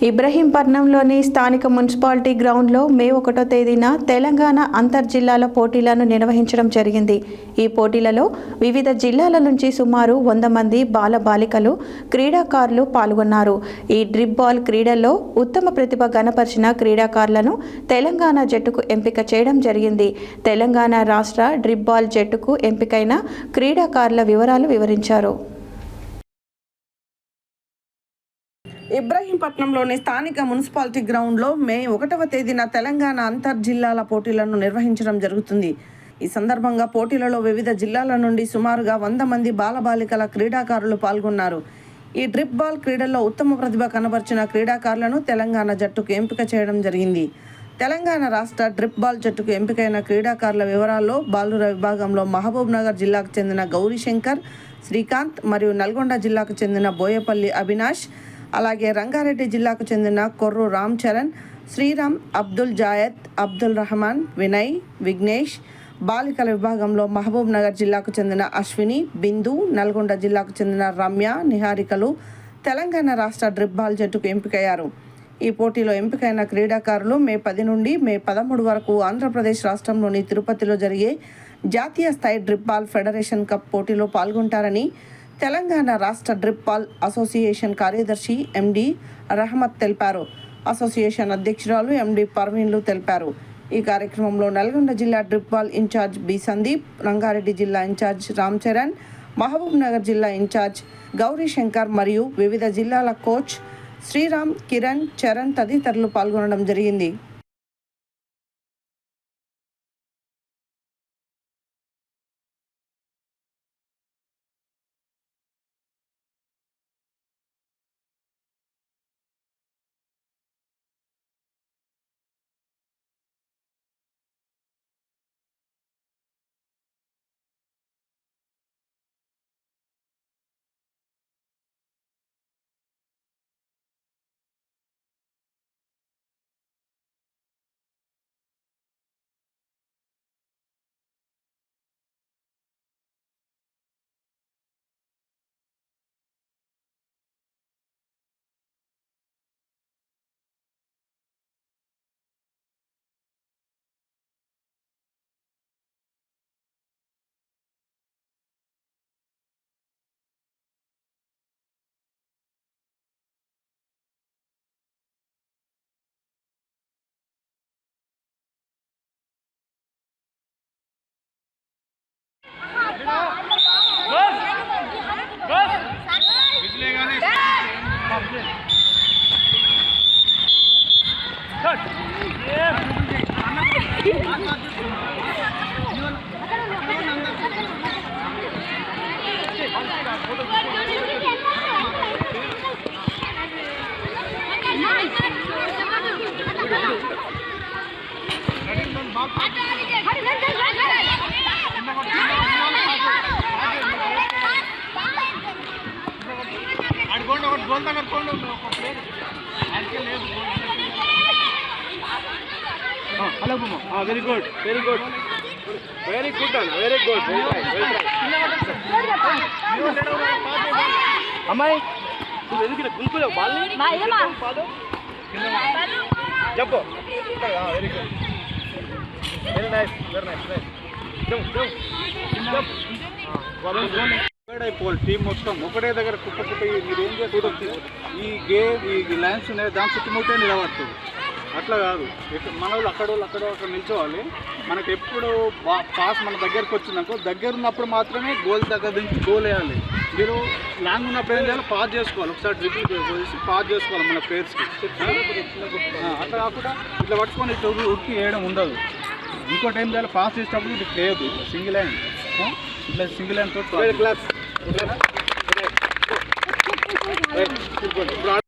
ఇబ్రహీంపట్నంలోని స్థానిక మున్సిపాలిటీ గ్రౌండ్లో మే 1వ తేదీన తెలంగాణ అంతర్జిల్లాల పోటీలను నిర్వహించడం జరిగింది. ఈ పోటీలలో వివిధ జిల్లాల నుంచి సుమారు 100 మంది బాలబాలికలు క్రీడాకారులు పాల్గొన్నారు. ఈ డ్రిప్ బాల్ క్రీడల్లో ఉత్తమ ప్రతిభ కనపరిచిన క్రీడాకారులను తెలంగాణ జట్టుకు ఎంపిక చేయడం జరిగింది. తెలంగాణ రాష్ట్ర డ్రిప్ బాల్ జట్టుకు ఎంపికైన క్రీడాకారుల వివరాలు వివరించారు. ఇబ్రహీంపట్నంలోని స్థానిక మున్సిపాలిటీ గ్రౌండ్లో మే 1వ తేదీన తెలంగాణ అంతర్జిల్లాల పోటీలను నిర్వహించడం జరుగుతుంది. ఈ సందర్భంగా పోటీలలో వివిధ జిల్లాల నుండి సుమారుగా 100 మంది బాలబాలికల క్రీడాకారులు పాల్గొన్నారు. ఈ డ్రిప్ బాల్ క్రీడల్లో ఉత్తమ ప్రతిభ కనబర్చిన క్రీడాకారులను తెలంగాణ జట్టుకు ఎంపిక చేయడం జరిగింది. తెలంగాణ రాష్ట్ర డ్రిప్ బాల్ జట్టుకు ఎంపికైన క్రీడాకారుల వివరాల్లో బాలుర విభాగంలో మహబూబ్ నగర్ జిల్లాకు చెందిన గౌరీశంకర్, శ్రీకాంత్ మరియు నల్గొండ జిల్లాకు చెందిన బోయపల్లి అవినాష్, అలాగే రంగారెడ్డి జిల్లాకు చెందిన కొర్రు రామ్ చరణ్, శ్రీరామ్, అబ్దుల్ జాయద్, అబ్దుల్ రహమాన్, వినయ్, విఘ్నేష్. బాలికల విభాగంలో మహబూబ్ నగర్ జిల్లాకు చెందిన అశ్విని, బిందు, నల్గొండ జిల్లాకు చెందిన రమ్య, నిహారికలు తెలంగాణ రాష్ట్ర డ్రిప్ బాల్ జట్టుకు ఎంపికయ్యారు. ఈ పోటీలో ఎంపికైన క్రీడాకారులు మే 10 నుండి మే 13 వరకు ఆంధ్రప్రదేశ్ రాష్ట్రంలోని తిరుపతిలో జరిగే జాతీయ స్థాయి డ్రిప్ బాల్ ఫెడరేషన్ కప్ పోటీలో పాల్గొంటారని తెలంగాణ రాష్ట్ర డ్రిప్ బాల్ అసోసియేషన్ కార్యదర్శి ఎండి రహమత్ తెలిపారు. అసోసియేషన్ అధ్యక్షురాలు ఎండి పర్వీన్లు తెలిపారు. ఈ కార్యక్రమంలో నల్గొండ జిల్లా drip ball incharge B Sandeep, Rangareddy జిల్లా ఇన్ఛార్జ్ రామ్ చరణ్, మహబూబ్ నగర్ జిల్లా ఇన్ఛార్జ్ గౌరీశంకర్ మరియు వివిధ జిల్లాల కోచ్ శ్రీరామ్, కిరణ్, చరణ్ తదితరులు పాల్గొనడం జరిగింది. Very good, very good, very good అన్న, వెరీ గుడ్, అమ్మాయి నువ్వు ఎందుకు గుంపులేవు బాల్ని చెప్పు. Very good, very nice, very nice, అయిపోవాలి. టీం మొత్తం ఒకటే దగ్గర కుప్ప మీరు ఏం చేస్తారు, ఈ గేమ్ ఈ లైన్స్ ఉన్నాయి దాని చుట్టుముట్టే నిలబడుతుంది. అట్లా కాదు, మన వాళ్ళు అక్కడ నిల్చోవాలి. మనకు ఎప్పుడు పాస్ మన దగ్గరకు వచ్చిందనుకో, దగ్గర ఉన్నప్పుడు మాత్రమే గోల్ దగ్గర నుంచి గోల్ వేయాలి. మీరు లాంగ్ ఉన్నప్పుడు ఏం చేయాలి, పాస్ చేసుకోవాలి. ఒకసారి డ్రిబుల్ చేసి పాస్ చేసుకోవాలి మన ప్లేయర్స్కి. అట్లా కాకుండా ఇట్లా పట్టుకొని ఇట్లా ఉరికి వేయడం ఉండదు. ఇంకోటి ఏం చేయాలి, పాస్ చేసేటప్పుడు ఇది లేదు, సింగిల్ హ్యాండ్, ఇట్లా సింగిల్ హ్యాండ్ తో